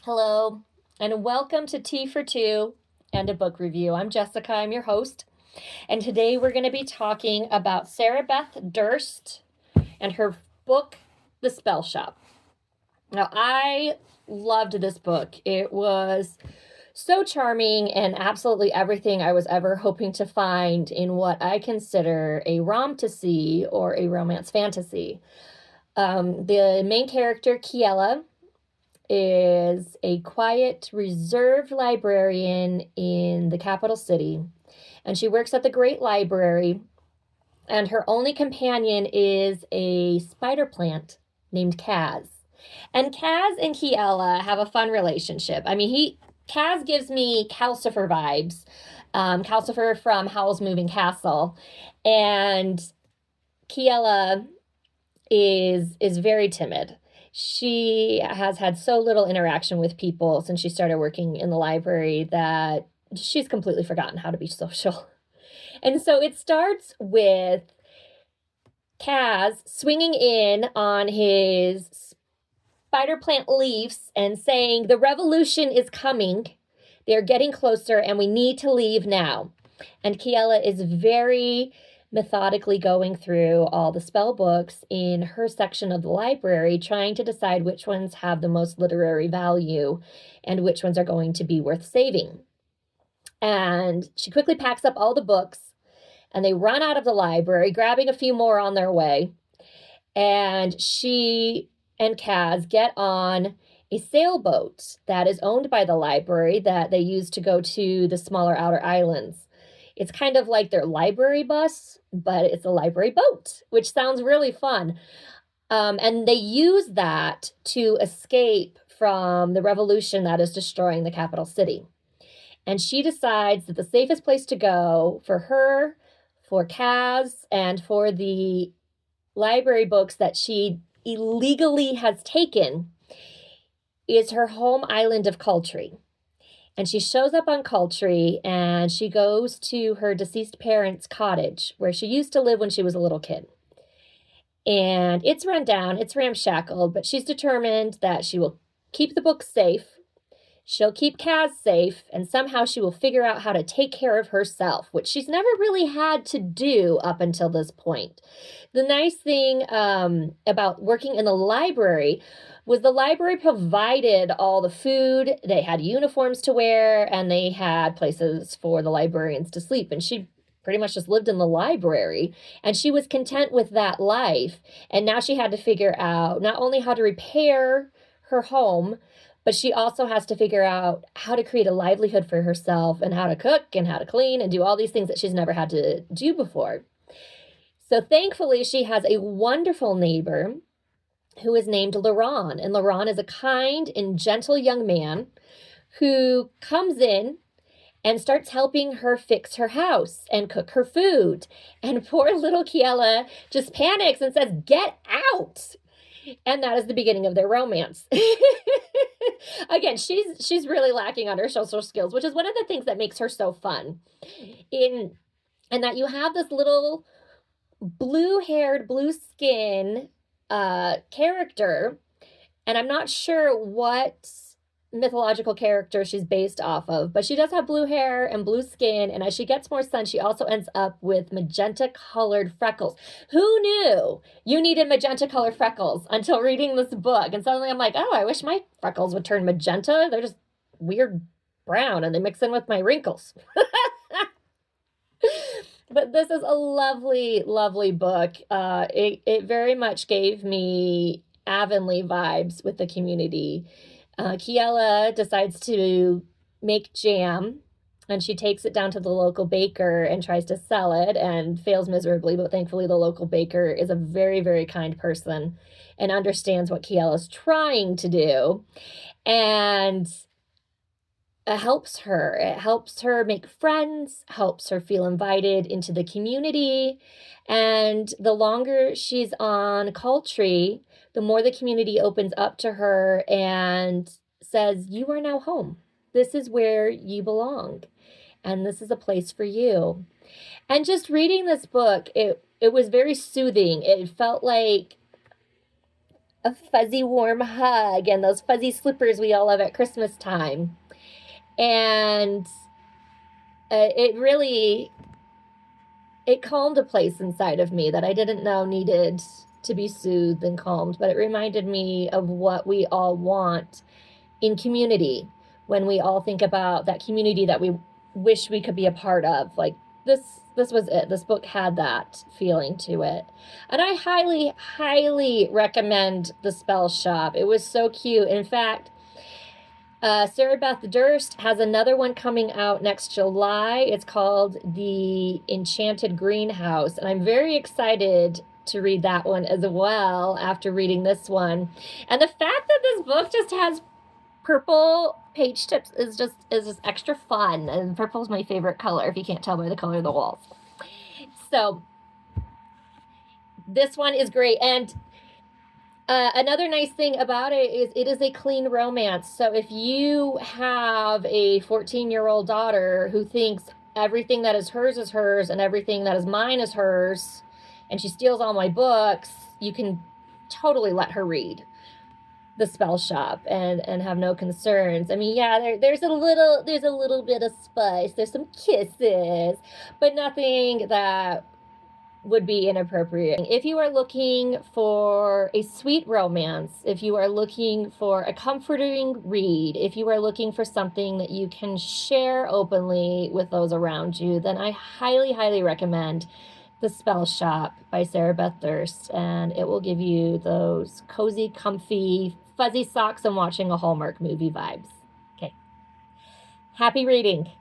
Hello, and welcome to Tea for Two and a book review. I'm Jessica, I'm your host, and today we're going to be talking about Sarah Beth Durst and her book, The Spellshop. Now, I loved this book. It was so charming and absolutely everything I was ever hoping to find in what I consider a rom-to-see or a romance fantasy. The main character, Kiela, is a quiet, reserved librarian in the capital city, and she works at the Great Library, and her only companion is a spider plant named Kaz. And Kaz and Kiela have a fun relationship. Kaz gives me Calcifer vibes, Calcifer from Howl's Moving Castle, and Kiela is very timid. She has had so little interaction with people since she started working in the library that she's completely forgotten how to be social. And so it starts with Kaz swinging in on his spider plant leaves and saying, "The revolution is coming. They're getting closer and we need to leave now." And Kiela is very methodically going through all the spell books in her section of the library, trying to decide which ones have the most literary value and which ones are going to be worth saving. And she quickly packs up all the books and they run out of the library, grabbing a few more on their way. And she and Kaz get on a sailboat that is owned by the library that they use to go to the smaller outer islands. It's kind of like their library bus, but it's a library boat, which sounds really fun. And they use that to escape from the revolution that is destroying the capital city. And she decides that the safest place to go for her, for Kaz, and for the library books that she illegally has taken is her home island of Cultree. And she shows up on Cultree and she goes to her deceased parents' cottage where she used to live when she was a little kid. And it's run down, it's ramshackled, but she's determined that she will keep the books safe. She'll keep Kaz safe, and somehow she will figure out how to take care of herself, which she's never really had to do up until this point. The nice thing about working in the library was the library provided all the food, they had uniforms to wear, and they had places for the librarians to sleep. And she pretty much just lived in the library, and she was content with that life. And now she had to figure out not only how to repair her home, but she also has to figure out how to create a livelihood for herself and how to cook and how to clean and do all these things that she's never had to do before. So thankfully, she has a wonderful neighbor who is named Laron. And Laron is a kind and gentle young man who comes in and starts helping her fix her house and cook her food. And poor little Kiela just panics and says, "Get out!" And that is the beginning of their romance. Again, she's really lacking on her social skills, which is one of the things that makes her so fun. And that you have this little blue-haired, blue-skin character, and I'm not sure what mythological character she's based off of, but she does have blue hair and blue skin, and as she gets more sun, she also ends up with magenta-colored freckles. Who knew you needed magenta-colored freckles until reading this book? And suddenly I'm like, oh, I wish my freckles would turn magenta. They're just weird brown, and they mix in with my wrinkles. But this is a lovely, lovely book. It very much gave me Avonlea vibes with the community. Kiela decides to make jam, and she takes it down to the local baker and tries to sell it and fails miserably, but thankfully the local baker is a very, very kind person and understands what Kiela's trying to do. And it helps her. It helps her make friends, helps her feel invited into the community. And the longer she's on Cultree, the more the community opens up to her and says, "You are now home. This is where you belong. And this is a place for you." And just reading this book, it was very soothing. It felt like a fuzzy warm hug and those fuzzy slippers we all love at Christmas time. And it calmed a place inside of me that I didn't know needed to be soothed and calmed, but it reminded me of what we all want in community when we all think about that community that we wish we could be a part of. Like this was it. This book had that feeling to it. And I highly, highly recommend the Spellshop. It was so cute. In fact, Sara Beth Durst has another one coming out next July. It's called The Enchanted Greenhouse. And I'm very excited to read that one as well after reading this one. And the fact that this book just has purple page tips is just extra fun. And purple is my favorite color, if you can't tell by the color of the walls. So this one is great. And another nice thing about it is it is a clean romance. So if you have a 14-year-old daughter who thinks everything that is hers and everything that is mine is hers, and she steals all my books, you can totally let her read the Spellshop and have no concerns. I mean, yeah, there's a little bit of spice. There's some kisses, but nothing that would be inappropriate. If you are looking for a sweet romance, if you are looking for a comforting read, if you are looking for something that you can share openly with those around you, then I highly, highly recommend The Spellshop by Sara Beth Durst, and it will give you those cozy, comfy, fuzzy socks and watching a Hallmark movie vibes. Okay. Happy reading.